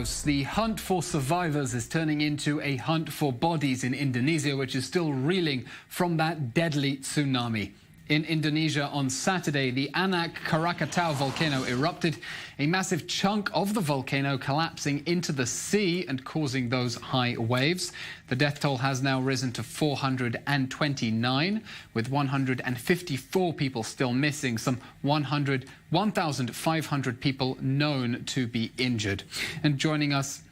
close. The hunt for survivors is turning into a hunt for bodies in Indonesia, which is still reeling from that deadly tsunami. In Indonesia on Saturday, the Anak Krakatau volcano erupted, a massive chunk of the volcano collapsing into the sea and causing those high waves. The death toll has now risen to 429, with 154 people still missing, some 1,500 people known to be injured. And joining us,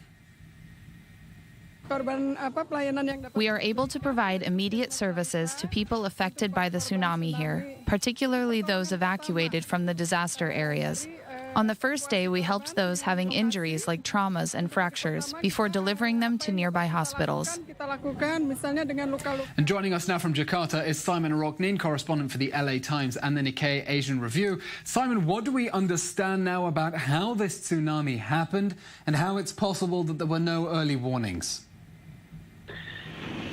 we are able to provide immediate services to people affected by the tsunami here, particularly those evacuated from the disaster areas. On the first day, we helped those having injuries like traumas and fractures before delivering them to nearby hospitals. And joining us now from Jakarta is Simon Roughneen, correspondent for the LA Times and the Nikkei Asian Review. Simon, what do we understand now about how this tsunami happened and how it's possible that there were no early warnings?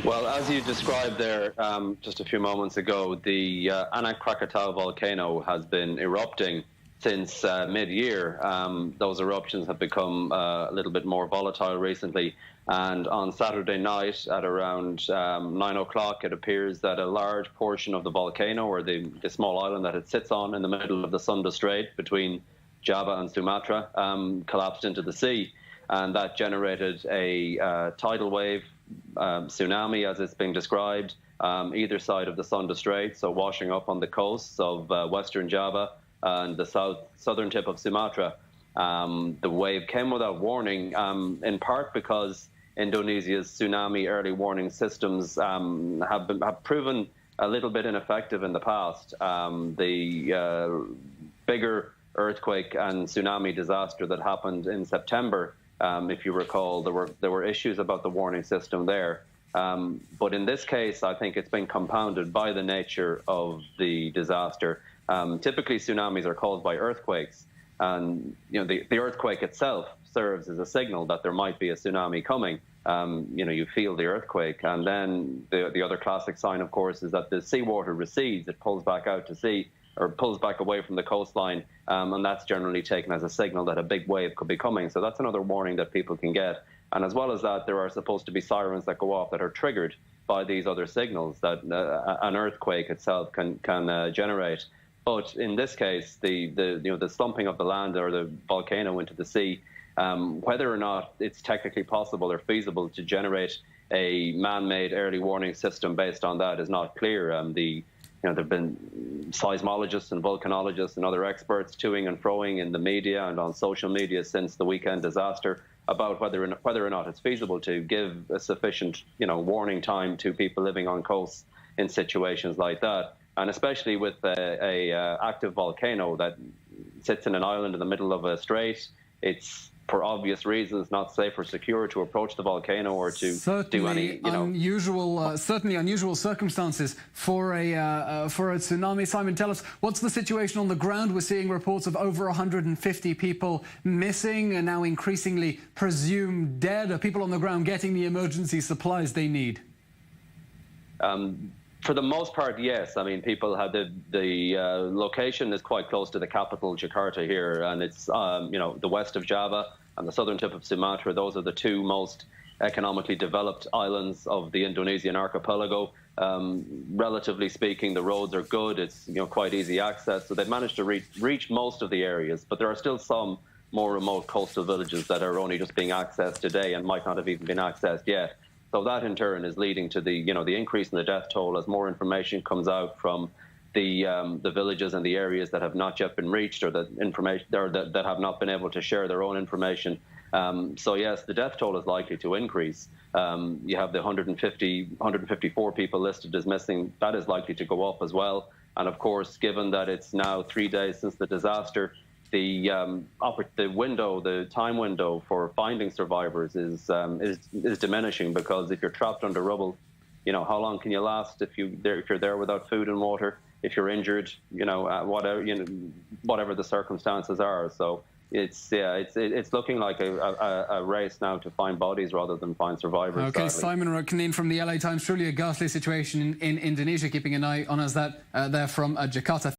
Well, as you described there just a few moments ago, the Anak Krakatau volcano has been erupting since mid-year. Those eruptions have become a little bit more volatile recently, and on Saturday night at around 9 o'clock, it appears that a large portion of the volcano, or the small island that it sits on in the middle of the Sunda Strait between Java and Sumatra, collapsed into the sea, and that generated a tidal wave, tsunami as it's being described, either side of the Sunda Strait, so washing up on the coasts of western Java and the southern tip of Sumatra. The wave came without warning, in part because Indonesia's tsunami early warning systems have proven a little bit ineffective in the past. The bigger earthquake and tsunami disaster that happened in September, if you recall, there were issues about the warning system there. But in this case, I think it's been compounded by the nature of the disaster. Typically, tsunamis are caused by earthquakes, and the earthquake itself serves as a signal that there might be a tsunami coming. You feel the earthquake, and then the other classic sign, of course, is that the seawater recedes. It pulls back out to sea, or pulls back away from the coastline, and that's generally taken as a signal that a big wave could be coming. So that's another warning that people can get. And as well as that, there are supposed to be sirens that go off that are triggered by these other signals that an earthquake itself can generate. But in this case, the slumping of the land or the volcano into the sea, whether or not it's technically possible or feasible to generate a man-made early warning system based on that is not clear. There have been seismologists and volcanologists and other experts toing and froing in the media and on social media since the weekend disaster about whether or not it's feasible to give a sufficient warning time to people living on coasts in situations like that. And especially with a active volcano that sits in an island in the middle of a strait, it's, for obvious reasons, not safe or secure to approach the volcano or to do any, certainly unusual circumstances for a tsunami. Simon, tell us, what's the situation on the ground? We're seeing reports of over 150 people missing and now increasingly presumed dead. Are people on the ground getting the emergency supplies they need? For the most part, yes. I mean, people have the location is quite close to the capital, Jakarta here, and it's the west of Java and the southern tip of Sumatra. Those are the two most economically developed islands of the Indonesian archipelago. Relatively speaking, the roads are good. It's quite easy access, so they've managed to reach most of the areas. But there are still some more remote coastal villages that are only just being accessed today and might not have even been accessed yet. So that in turn is leading to the increase in the death toll as more information comes out from the villages and the areas that have not yet been reached, or that have not been able to share their own information. So yes, the death toll is likely to increase. You have the 154 people listed as missing. That is likely to go up as well. And of course, given that it's now 3 days since the disaster, the time window for finding survivors is diminishing, because if you're trapped under rubble, how long can you last if you're there without food and water? If you're injured, whatever the circumstances are. So it's looking like a race now to find bodies rather than find survivors. Okay, sadly. Simon Roughneen from the LA Times. Truly a ghastly situation in Indonesia. Keeping an eye on us there from Jakarta.